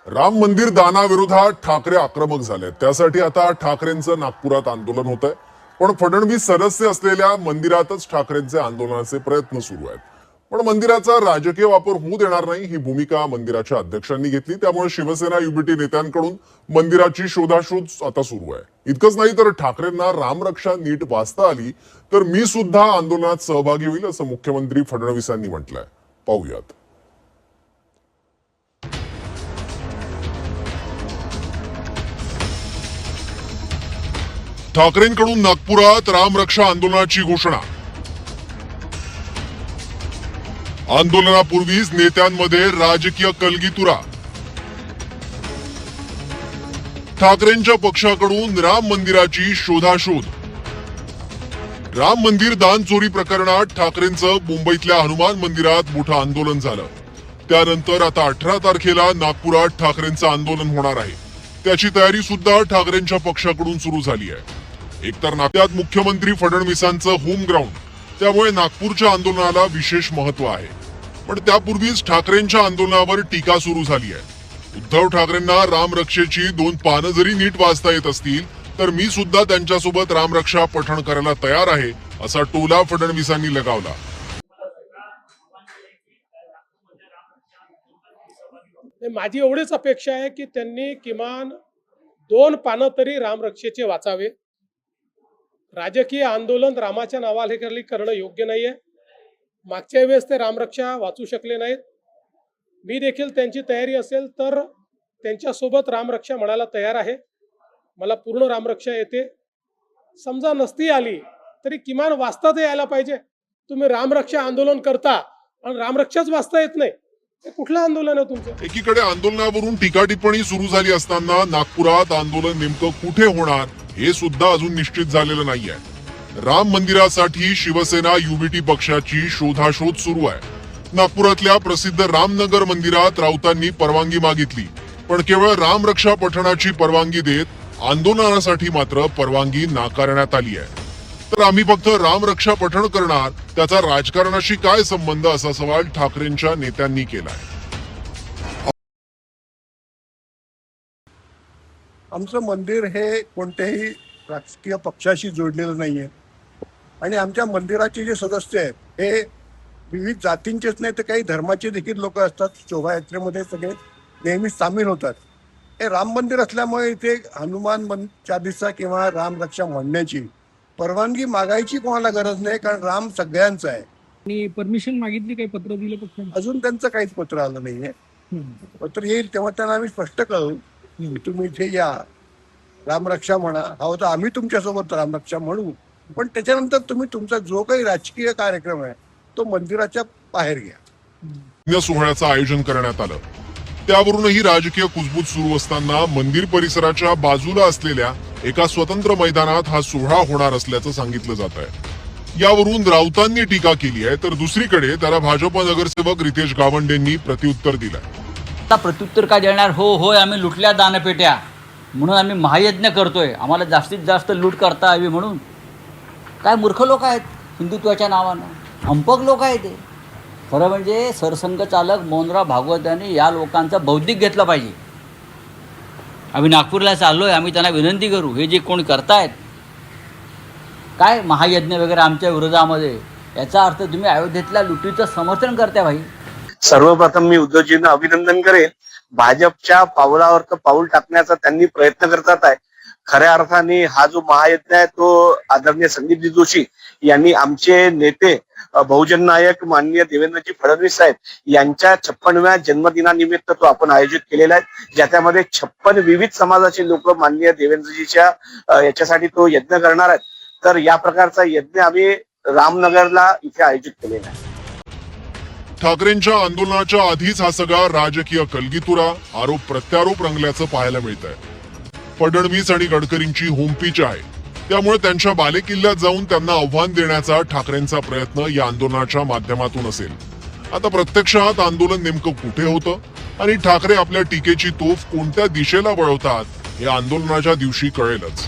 राम मंदिर दानाविरोधात ठाकरे आक्रमक झाले. त्यासाठी आता ठाकरेंचं नागपुरात आंदोलन होत आहे. पण फडणवीस सदस्य असलेल्या मंदिरातच ठाकरेंचे आंदोलनाचे प्रयत्न सुरू आहेत. पण मंदिराचा राजकीय वापर होऊ देणार नाही ही भूमिका मंदिराच्या अध्यक्षांनी घेतली. त्यामुळे शिवसेना युबीटी नेत्यांकडून मंदिराची शोधाशोध आता सुरू आहे. इतकंच नाही तर ठाकरेंना रामरक्षा नीट वाचता आली तर मी सुद्धा आंदोलनात सहभागी होईल असं मुख्यमंत्री फडणवीसांनी म्हटलंय. पाहूयात. ठाकरेंकडून नागपुरात रामरक्षा आंदोलनाची घोषणा. आंदोलनापूर्वीच नेत्यांमध्ये राजकीय कलगीतुरा. ठाकरेंच्या पक्षाकडून राम मंदिराची शोधाशोध. राम मंदिर दान चोरी प्रकरणात ठाकरेंचं मुंबईतल्या हनुमान मंदिरात मोठं आंदोलन झालं. त्यानंतर आता 18 तारखेला नागपुरात ठाकरेंचं आंदोलन होणार आहे. त्याची तयारी सुद्धा ठाकरेंच्या पक्षाकडून सुरू झाली आहे. एकतर नागपुरात मुख्यमंत्री फडणवीसांचं होम ग्राउंड, त्यामुळे नागपूरच्या आंदोलनाला विशेष महत्व आहे. पण त्यापूर्वीच ठाकरेंच्या आंदोलनावर टीका सुरू झाली आहे. उद्धव ठाकरेंना रामरक्षेची 2 पानं जरी नीट वाचता येत असतील तर मी सुद्धा त्यांच्यासोबत रामरक्षा पठण करायला तयार आहे असा टोला फडणवीसांनी लगावला. माझी एवढीच अपेक्षा आहे की त्यांनी किमान 2 पानं तरी रामरक्षेचे वाचावे. राजकीय आंदोलन रामाच्या नावाखाली करणं योग्य नाहीये. मागच्या वेळेस ते रामरक्षा वाचू शकले नाहीत. मी देखील त्यांची तयारी असेल तर त्यांच्यासोबत रामरक्षा म्हणायला तयार आहे. मला पूर्ण रामरक्षा येते. समजा नसती आली तरी किमान वाचता तर यायला पाहिजे. तुम्ही रामरक्षा आंदोलन करता आणि रामरक्षाच वाचता येत नाही, हे कुठलं आंदोलन आहे तुमचं? एकीकडे आंदोलनावरून टीका टिप्पणी सुरू झाली असताना नागपुरात आंदोलन नेमकं कुठे होणार हे सुद्धा अजून निश्चित झालेलं नाहीये. राम मंदिरासाठी शिवसेना युबीटी पक्षाची शोधाशोध सुरू आहे. नागपुरातल्या प्रसिद्ध रामनगर मंदिरात राऊतांनी परवानगी मागितली, पण केवळ रामरक्षा पठणाची परवानगी देत आंदोलनासाठी मात्र परवानगी नाकारण्यात आली आहे. तर आम्ही फक्त रामरक्षा पठण करणार, त्याचा राजकारणाशी काय संबंध असा सवाल ठाकरेंच्या नेत्यांनी केलाय. आमचं मंदिर हे कोणत्याही राजकीय पक्षाशी जोडलेलं नाहीये आणि आमच्या मंदिराचे जे सदस्य आहेत हे विविध जातींचेच नाही तर काही धर्माचे देखील लोक असतात. शोभायात्रेमध्ये सगळे नेहमी सामील होतात. हे राम मंदिर असल्यामुळे इथे हनुमान चालीसा किंवा रामरक्षा म्हणण्याची परवानगी मागायची कोणाला गरज नाही, कारण राम सगळ्यांचा आहे. आणि परमिशन मागितली, काही पत्र दिलं पक्षाने? अजून त्यांचं काहीच पत्र आलं नाहीये. पत्र येईल तेव्हा त्यांना आम्ही स्पष्ट कळू तुम्ही इथे या, रामरक्षा म्हणा. हवं तर आम्ही तुमच्यासोबत रामरक्षा म्हणू, पण त्याच्यानंतर तुम्ही तुमचा जो काही राजकीय कार्यक्रम आहे तो मंदिराच्या बाहेर घ्या. सोहळ्याचं आयोजन करण्यात आलं. त्यावरूनही राजकीय कुजबूज सुरू असताना मंदिर परिसराच्या बाजूला असलेल्या एका स्वतंत्र मैदानात हा सोहळा होणार असल्याचं सांगितलं जात आहे. यावरून राऊतांनी टीका केली आहे, तर दुसरीकडे त्याला भाजप नगरसेवक रितेश गावंडेंनी प्रत्युत्तर दिलंय. प्रत्युत्तर काय देणार? होय आम्ही लुटल्या दानपेट्या म्हणून आम्ही महायज्ञ करतोय, आम्हाला जास्तीत जास्त लूट करता यावी म्हणून. काय मूर्ख लोक आहेत हिंदुत्वाच्या नावानं, हंपक लोक आहेत ते. खरं म्हणजे सरसंघचालक मोहनराव भागवत यांनी या लोकांचा बौद्धिक घेतला पाहिजे. आम्ही नागपूरला चाललोय, आम्ही त्यांना विनंती करू, हे जे कोण करतायत काय महायज्ञ वगैरे आमच्या विरोधामध्ये, याचा अर्थ तुम्ही अयोध्येतल्या लुटीचं समर्थन करताय भाई. सर्वप्रथम मी उद्धवजींना अभिनंदन करेन. भाजपच्या पावलावर पाऊल टाकण्याचा त्यांनी प्रयत्न करतात आहे. खऱ्या अर्थाने हा जो महायज्ञ आहे तो आदरणीय संदीपजी जोशी यांनी आमचे नेते बहुजन नायक माननीय देवेंद्रजी फडणवीस साहेब यांच्या 56व्या जन्मदिनानिमित्त तो आपण आयोजित केलेला आहे, ज्याच्यामध्ये 56 विविध समाजाचे लोक माननीय देवेंद्रजीच्या याच्यासाठी तो यज्ञ करणार आहेत. तर या प्रकारचा यज्ञ आम्ही रामनगरला इथे आयोजित केलेला आहे. ठाकरेंच्या आंदोलनाच्या आधीच हा सगळा राजकीय कलगीतुरा, आरोप प्रत्यारोप रंगल्याचं पाहायला मिळतंय. फडणवीस आणि गडकरींची होमपिच आहे, त्यामुळे त्यांच्या बालेकिल्ल्यात जाऊन त्यांना आव्हान देण्याचा ठाकरेंचा प्रयत्न या आंदोलनाच्या माध्यमातून असेल. आता प्रत्यक्षात आंदोलन नेमकं कुठे होतं आणि ठाकरे आपल्या टीकेची तोफ कोणत्या दिशेला वळवतात हे आंदोलनाच्या दिवशी कळेलच.